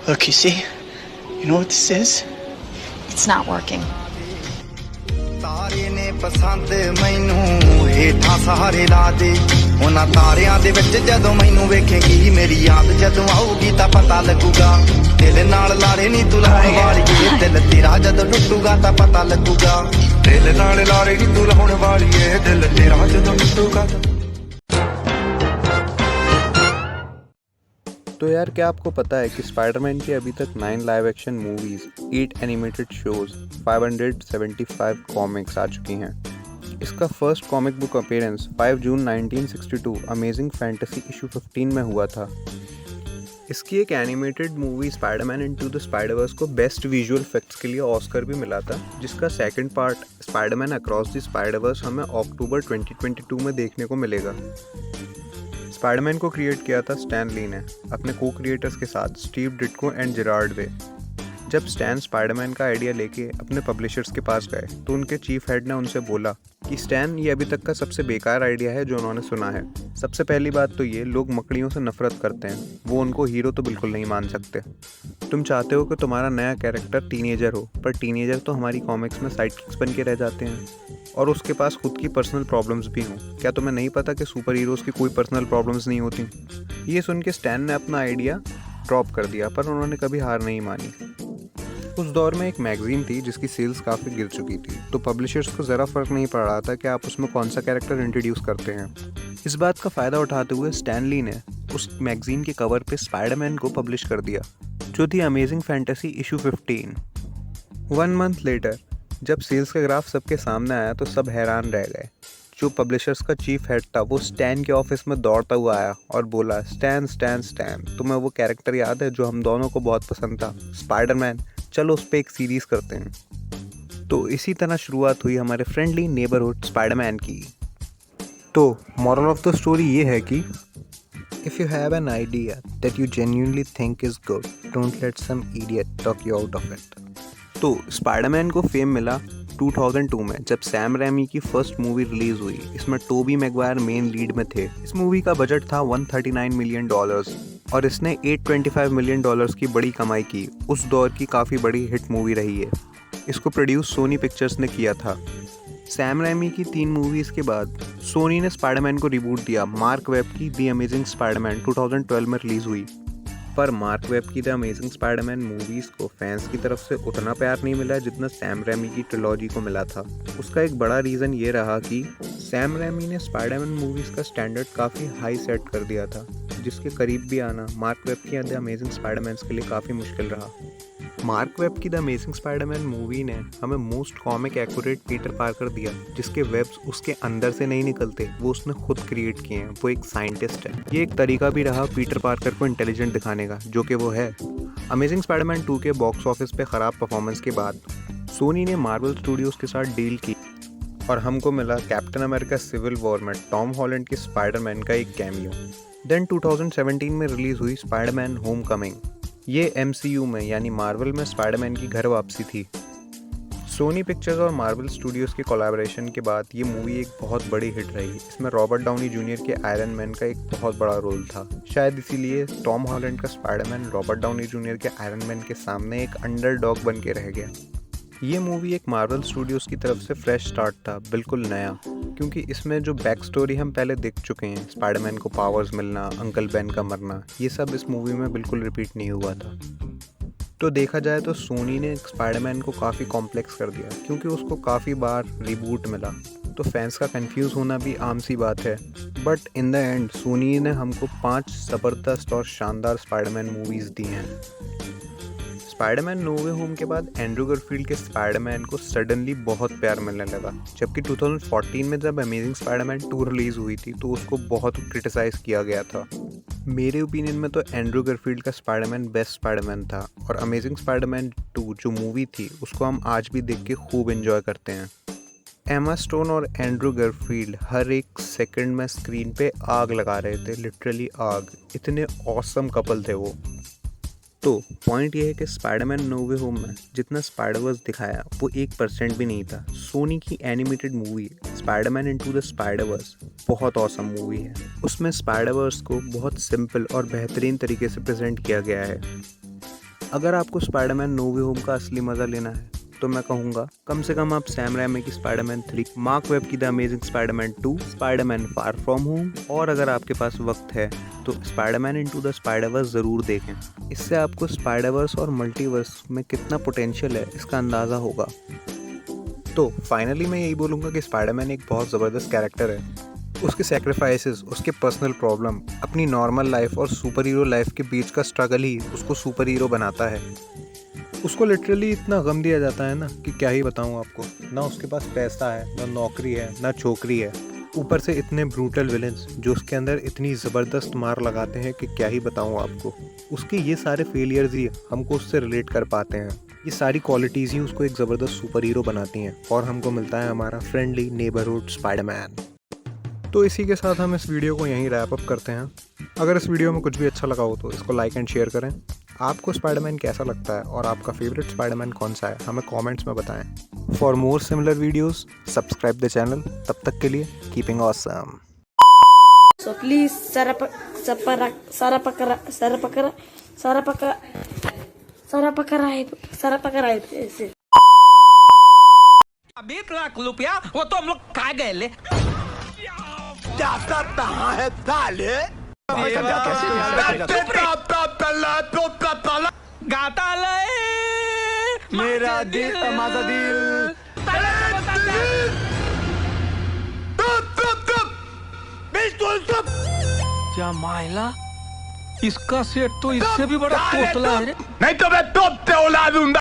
Look, you see? You know what this is? It's not working. ਤਾਰੇ ਨੇ ਪਸੰਦ ਮੈਨੂੰ ਹੇਠਾਂ ਸਹਾਰੇ ਲਾ ਦੇ ਉਹਨਾਂ ਤਾਰਿਆਂ ਦੇ ਵਿੱਚ ਜਦੋਂ ਮੈਨੂੰ ਵੇਖੇਗੀ ਮੇਰੀ ਯਾਦ ਜਦੋਂ ਆਊਗੀ ਤਾਂ ਪਤਾ ਲੱਗੂਗਾ ਦਿਲ ਨਾਲ ਲਾਰੇ ਨਹੀਂ ਤੂੰ ਲਾਉਣ ਵਾਲੀਏ ਦਿਲ ਤੇਰਾ ਜਦੋਂ ਟੁੱਟੂਗਾ ਤਾਂ ਪਤਾ ਲੱਗੂਗਾ ਦਿਲ ਨਾਲ ਲਾਰੇ ਨਹੀਂ ਤੂੰ ਲਾਉਣ ਵਾਲੀਏ ਦਿਲ ਤੇਰਾ ਜਦੋਂ ਟੁੱਟੂਗਾ। तो यार क्या आपको पता है कि स्पाइडरमैन की अभी तक 9 live action movies, 8 animated shows, 575 comics आ चुकी हैं। इसका फर्स्ट कॉमिक बुक अपीयरेंस 5 जून 1962 अमेजिंग फैंटेसी इशू 15 में हुआ था। इसकी एक animated movie Spiderman into the Spiderverse को बेस्ट विजुअल इफेक्ट्स के लिए ऑस्कर भी मिला था, जिसका second part Spiderman across the Spiderverse हमें अक्टूबर 2022 में देखने को मिलेगा। स्पाइडरमैन को क्रिएट किया था स्टैन ली ने अपने को क्रिएटर्स के साथ स्टीव डिट्को एंड जेरार्ड वे। जब स्टैन स्पाइडरमैन का आइडिया लेके अपने पब्लिशर्स के पास गए तो उनके चीफ हेड ने उनसे बोला कि स्टैन, ये अभी तक का सबसे बेकार आइडिया है जो उन्होंने सुना है। सबसे पहली बात तो ये, लोग मकड़ियों से नफरत करते हैं, वो उनको हीरो तो बिल्कुल नहीं मान सकते। तुम चाहते हो कि तुम्हारा नया कैरेक्टर टीनेजर हो, पर टीनेजर तो हमारी कॉमिक्स में साइडकिक्स बन के रह जाते हैं और उसके पास खुद की पर्सनल प्रॉब्लम्स भी हों। क्या तुम्हें नहीं पता कि सुपर हीरोज़ की कोई पर्सनल प्रॉब्लम्स नहीं होती? ये सुन के स्टैन ने अपना आइडिया ड्रॉप कर दिया, पर उन्होंने कभी हार नहीं मानी। उस दौर में एक मैगजीन थी जिसकी सेल्स काफ़ी गिर चुकी थी, तो पब्लिशर्स को ज़रा फ़र्क नहीं पड़ रहा था कि आप उसमें कौन सा कैरेक्टर इंट्रोड्यूस करते हैं। इस बात का फ़ायदा उठाते हुए स्टैन ली ने उस मैगजीन के कवर पे स्पाइडरमैन को पब्लिश कर दिया, जो थी amazing fantasy issue 15। 1 month later जब सेल्स का ग्राफ सबके सामने आया तो सब हैरान रह गए। जो पब्लिशर्स का चीफ हेड था वो स्टैन के ऑफिस में दौड़ता हुआ आया और बोला, स्टैन स्टैन स्टैन, तुम्हें वो कैरेक्टर याद है जो हम दोनों को बहुत पसंद था, स्पाइडरमैन? चलो उस पर एक सीरीज़ करते हैं। तो इसी तरह शुरुआत हुई हमारे फ्रेंडली नेबरहुड स्पाइडरमैन की। तो मॉरल ऑफ द स्टोरी ये है कि if you have an idea that you genuinely think is good, don't let some idiot talk you out of it. तो स्पाइडरमैन को फेम मिला 2002 में जब सैम रैमी की फर्स्ट मूवी रिलीज हुई। इसमें टोबी मैगवायर मेन लीड में थे। इस मूवी का बजट था $139 मिलियन और इसने $825 मिलियन की बड़ी कमाई की। उस दौर की काफ़ी बड़ी हिट मूवी रही है। इसको प्रोड्यूस सोनी पिक्चर्स ने किया था। सैम रैमी की 3 मूवीज़ के बाद सोनी ने स्पाइडरमैन को रिबूट दिया। मार्क वेब की द अमेजिंग स्पाइडरमैन 2012 में रिलीज़ हुई, पर मार्क वेब की द अमेजिंग स्पाइडरमैन मूवीज़ को फैंस की तरफ से उतना प्यार नहीं मिला जितना सैम रैमी की ट्रिलॉजी को मिला था। उसका एक बड़ा रीज़न ये रहा कि सैम रैमी ने स्पाइडरमैन मूवीज़ का स्टैंडर्ड काफ़ी हाई सेट कर दिया था, जिसके करीब भी आना मार्क वेब की द अमेजिंग स्पाइडरमैन के लिए काफ़ी मुश्किल रहा। मार्क वेब की द अमेजिंग स्पाइडरमैन मूवी ने हमें most comic accurate Peter Parker दिया, जिसके वेब्स उसके अंदर से नहीं निकलते, वो उसने खुद क्रिएट किए हैं। वो एक साइंटिस्ट है। ये एक तरीका भी रहा पीटर पार्कर को इंटेलिजेंट दिखाने का, जो कि वो है। अमेजिंग स्पाइडरमैन 2 के बॉक्स ऑफिस पे ख़राब परफॉर्मेंस के बाद सोनी ने मार्वल स्टूडियोज़ के साथ डील की और हमको मिला कैप्टन अमेरिका सिविल वॉर में टॉम हॉलैंड के स्पाइडरमैन का एक कैमियो। देन 2017 में रिलीज़ हुई स्पाइडरमैन होम कमिंग। ये MCU में यानी मार्वल में स्पाइडरमैन की घर वापसी थी। सोनी पिक्चर्स और मार्वल स्टूडियोज़ के कोलैबोरेशन के बाद ये मूवी एक बहुत बड़ी हिट रही। इसमें रॉबर्ट डाउनी जूनियर के आयरन मैन का एक बहुत बड़ा रोल था। शायद इसीलिए टॉम हॉलैंड का स्पाइडरमैन रॉबर्ट डाउनी जूनियर के आयरन मैन के सामने एक अंडरडॉग बन के रह गया। ये मूवी एक मार्वल स्टूडियोज़ की तरफ से फ्रेश स्टार्ट था, बिल्कुल नया, क्योंकि इसमें जो बैक स्टोरी हम पहले देख चुके हैं, स्पाइडरमैन को पावर्स मिलना, अंकल बेन का मरना, ये सब इस मूवी में बिल्कुल रिपीट नहीं हुआ था। तो देखा जाए तो सोनी ने स्पाइडरमैन को काफ़ी कॉम्प्लेक्स कर दिया, क्योंकि उसको काफ़ी बार रिबूट मिला, तो फैंस का कंफ्यूज होना भी आम सी बात है। But in the end Soni ने हमको 5 ज़बरदस्त और शानदार स्पाइडरमैन मूवीज़ दी हैं। स्पाइडरमैन नो वे होम के बाद एंड्रू गारफील्ड के स्पाइडरमैन को सडनली बहुत प्यार मिलने लगा, जबकि 2014 में जब अमेजिंग स्पाइडरमैन 2 रिलीज़ हुई थी तो उसको बहुत क्रिटिसाइज़ किया गया था। मेरे ओपिनियन में तो एंड्रू गारफील्ड का स्पाइडरमैन बेस्ट स्पाइडरमैन था, और अमेजिंग स्पाइडरमैन 2 जो मूवी थी उसको हम आज भी देख के खूब एंजॉय करते हैं। एमा स्टोन और एंड्रू गारफील्ड हर एक सेकंड में स्क्रीन पे आग लगा रहे थे, लिटरली आग। इतने ऑसम कपल थे वो। तो पॉइंट ये है कि स्पाइडरमैन नो वे होम में जितना स्पाइडरवर्स दिखाया वो 1% भी नहीं था। सोनी की animated movie Spiderman into the Spider-Verse बहुत ऑसम मूवी है। उसमें स्पाइडरवर्स को बहुत सिंपल और बेहतरीन तरीके से प्रेजेंट किया गया है। अगर आपको स्पाइडरमैन नो वे होम का असली मज़ा लेना है तो मैं कहूँगा कम से कम आप सैम रैमी की स्पाइडरमैन 3, मार्क वेब की the amazing Spiderman 2, Spiderman far from home और अगर आपके पास वक्त है तो स्पाइडरमैन इनटू द स्पाइडरवर्स ज़रूर देखें। इससे आपको स्पाइडरवर्स और मल्टीवर्स में कितना पोटेंशियल है इसका अंदाज़ा होगा। तो फाइनली मैं यही बोलूँगा कि स्पाइडरमैन एक बहुत ज़बरदस्त कैरेक्टर है। उसके सेक्रीफाइसेस, उसके पर्सनल प्रॉब्लम, अपनी नॉर्मल लाइफ और सुपर हीरो लाइफ के बीच का स्ट्रगल ही उसको सुपर हीरो बनाता है। उसको लिटरली इतना गम दिया जाता है ना कि क्या ही बताऊँ आपको। ना उसके पास पैसा है, ना नौकरी है, ना छोकरी है, ऊपर से इतने ब्रूटल विलेंस जो उसके अंदर इतनी ज़बरदस्त मार लगाते हैं कि क्या ही बताऊँ आपको। उसके ये सारे फेलियर्स ही हमको उससे रिलेट कर पाते हैं। ये सारी क्वालिटीज़ ही उसको एक ज़बरदस्त सुपर हीरो बनाती हैं और हमको मिलता है हमारा फ्रेंडली नेबरहुड स्पाइडरमैन। तो इसी के साथ हम इस वीडियो को यहीं रैप अप करते हैं। अगर इस वीडियो में कुछ भी अच्छा लगा हो तो इसको लाइक एंड शेयर करें। आपको स्पाइडरमैन कैसा लगता है और आपका फेवरेट स्पाइडरमैन कौन सा है हमें कमेंट्स में बताएं। For more similar videos subscribe the channel. तब तक के लिए keeping awesome. So please subscribe. 20 lakh रुपया वो तो हम लोग खा गए ले। जाता कहाँ है साले? गाता ले मेरा दिल माझा दिल क्या मायला, इसका सेट तो इससे भी बड़ा तोतला है रे। नहीं तो मैं तोप से उड़ा दूंगा।